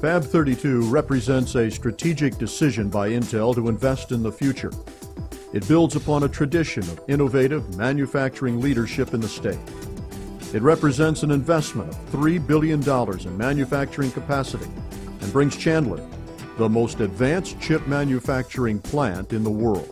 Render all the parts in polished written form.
Fab32 represents a strategic decision by Intel to invest in the future. It builds upon a tradition of innovative manufacturing leadership in the state. It represents an investment of $3 billion in manufacturing capacity and brings Chandler the most advanced chip manufacturing plant in the world.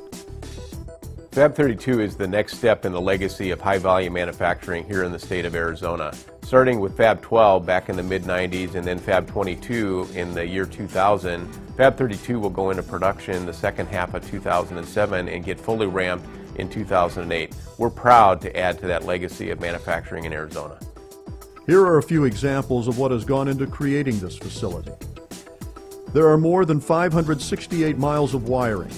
Fab32 is the next step in the legacy of high-volume manufacturing here in the state of Arizona. Starting with Fab12 back in the mid-90s and then Fab22 in the year 2000, Fab32 will go into production the second half of 2007 and get fully ramped in 2008. We're proud to add to that legacy of manufacturing in Arizona. Here are a few examples of what has gone into creating this facility. There are more than 568 miles of wiring,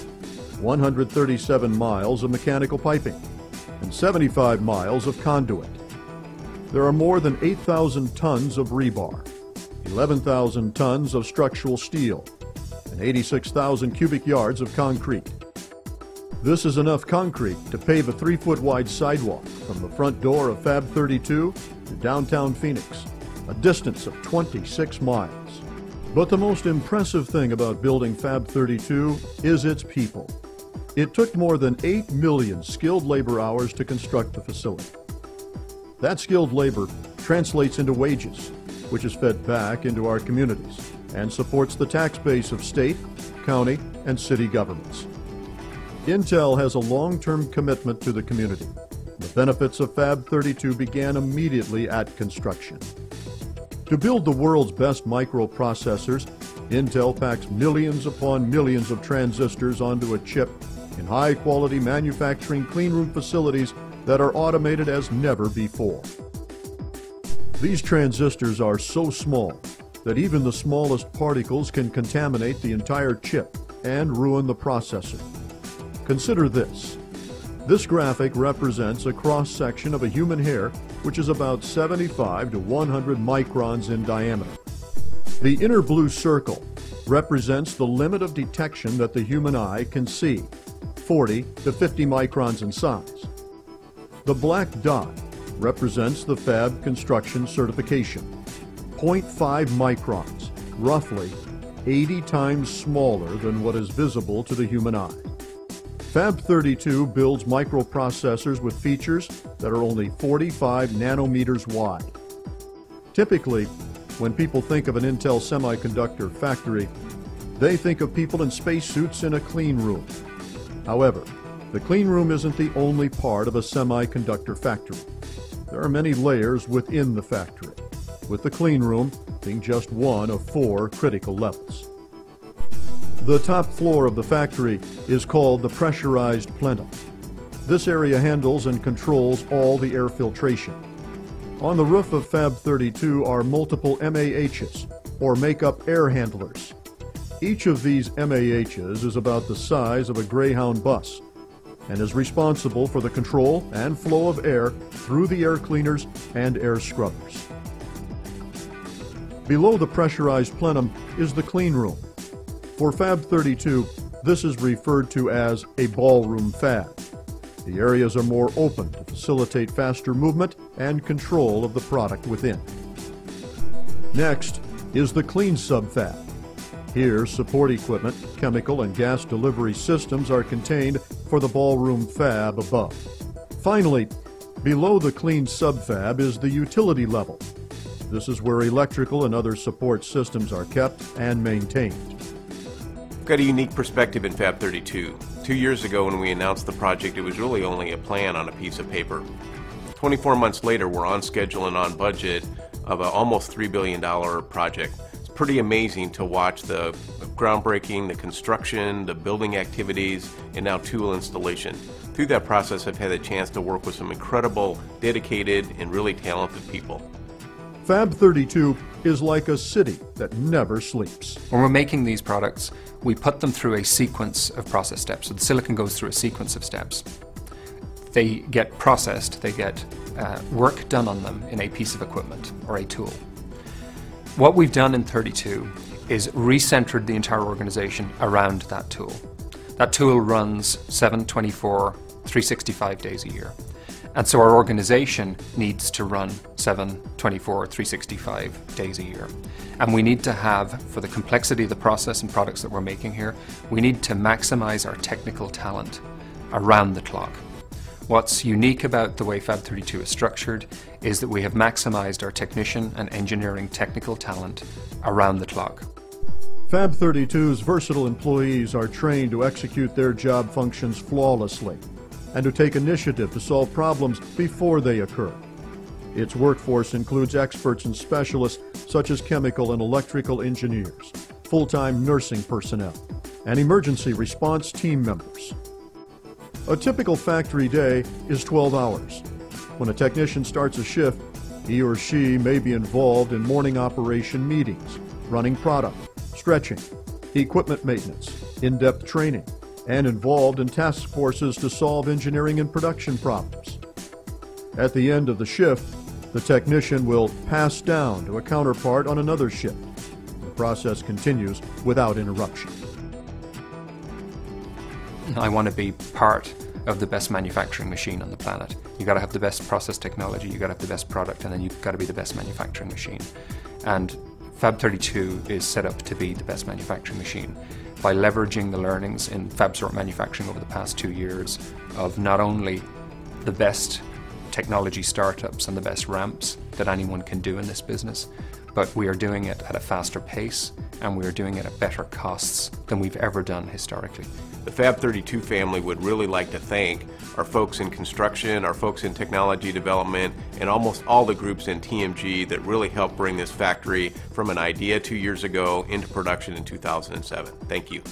137 miles of mechanical piping, and 75 miles of conduit. There are more than 8,000 tons of rebar, 11,000 tons of structural steel, and 86,000 cubic yards of concrete. This is enough concrete to pave a 3-foot wide sidewalk from the front door of Fab32 to downtown Phoenix, a distance of 26 miles. But the most impressive thing about building Fab32 is its people. It took more than 8 million skilled labor hours to construct the facility. That skilled labor translates into wages, which is fed back into our communities and supports the tax base of state, county, and city governments. Intel has a long-term commitment to the community. The benefits of Fab32 began immediately at construction. To build the world's best microprocessors, Intel packs millions upon millions of transistors onto a chip in high-quality manufacturing cleanroom facilities that are automated as never before. These transistors are so small that even the smallest particles can contaminate the entire chip and ruin the processor. Consider this. This graphic represents a cross-section of a human hair which is about 75 to 100 microns in diameter. The inner blue circle represents the limit of detection that the human eye can see, 40 to 50 microns in size. The black dot represents the Fab construction certification, 0.5 microns, roughly 80 times smaller than what is visible to the human eye. Fab32 builds microprocessors with features that are only 45 nanometers wide. Typically, when people think of an Intel semiconductor factory, they think of people in spacesuits in a clean room. However, the clean room isn't the only part of a semiconductor factory. There are many layers within the factory, with the clean room being just one of 4 critical levels. The top floor of the factory is called the pressurized plenum. This area handles and controls all the air filtration. On the roof of Fab32 are multiple MAHs, or make-up air handlers. Each of these MAHs is about the size of a Greyhound bus and is responsible for the control and flow of air through the air cleaners and air scrubbers. Below the pressurized plenum is the clean room. For Fab32, this is referred to as a ballroom fab. The areas are more open to facilitate faster movement and control of the product within. Next is the clean subfab. Here, support equipment, chemical and gas delivery systems are contained for the ballroom fab above. Finally, below the clean subfab is the utility level. This is where electrical and other support systems are kept and maintained. We've got a unique perspective in Fab32. 2 years ago when we announced the project, it was really only a plan on a piece of paper. 24 months later, we're on schedule and on budget of an almost $3 billion project. It's pretty amazing to watch the groundbreaking, the construction, the building activities, and now tool installation. Through that process, I've had a chance to work with some incredible, dedicated, and really talented people. Fab32 is like a city that never sleeps. When we're making these products, we put them through a sequence of process steps. So the silicon goes through a sequence of steps. They get processed, they get work done on them in a piece of equipment or a tool. What we've done in 32 is recentered the entire organization around that tool. That tool runs 7/24, 365 days a year. And so our organization needs to run 7, 24, 365 days a year. And we need to have, for the complexity of the process and products that we're making here, we need to maximize our technical talent around the clock. What's unique about the way Fab32 is structured is that we have maximized our technician and engineering technical talent around the clock. Fab32's versatile employees are trained to execute their job functions flawlessly and to take initiative to solve problems before they occur. Its workforce includes experts and specialists such as chemical and electrical engineers, full-time nursing personnel, and emergency response team members. A typical factory day is 12 hours. When a technician starts a shift, he or she may be involved in morning operation meetings, running product, stretching, equipment maintenance, in-depth training, and involved in task forces to solve engineering and production problems. At the end of the shift, the technician will pass down to a counterpart on another shift. The process continues without interruption. I want to be part of the best manufacturing machine on the planet. You've got to have the best process technology, you've got to have the best product, and then you've got to be the best manufacturing machine. And Fab32 is set up to be the best manufacturing machine by leveraging the learnings in FabSort manufacturing over the past 2 years of not only the best technology startups and the best ramps that anyone can do in this business, but we are doing it at a faster pace and we are doing it at better costs than we've ever done historically. The Fab32 family would really like to thank our folks in construction, our folks in technology development, and almost all the groups in TMG that really helped bring this factory from an idea 2 years ago into production in 2007. Thank you.